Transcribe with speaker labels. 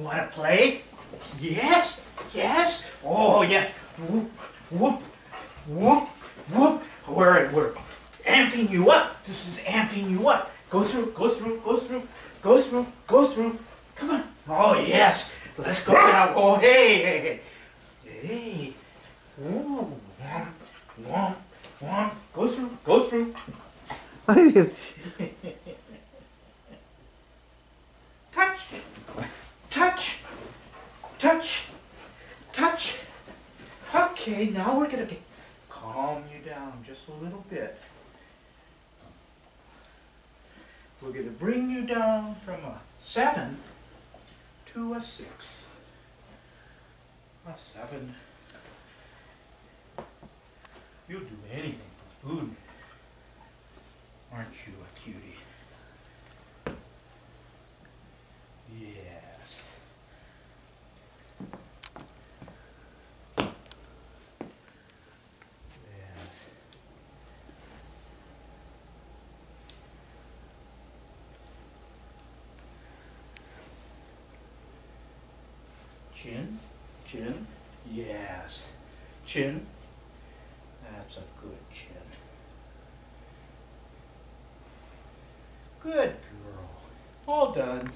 Speaker 1: want to play? Yes, yes. Oh, yes. Whoop, whoop, whoop, whoop. We're amping you up. This is amping you up. Go through, go through, go through, go through, go through. Come on. Oh, yes. Let's go now. Oh, hey, hey, hey. Hey. Ooh. Womp, womp, womp. Go through, go through. Touch, touch, touch, touch. Okay, now we're gonna calm you down just a little bit. We're gonna bring you down from a 7 to a 6. A 7. You'll do anything for food. Aren't you a cutie? Yes. Yes. Chin, chin, yes. Chin, that's a good chin. Good girl. All done.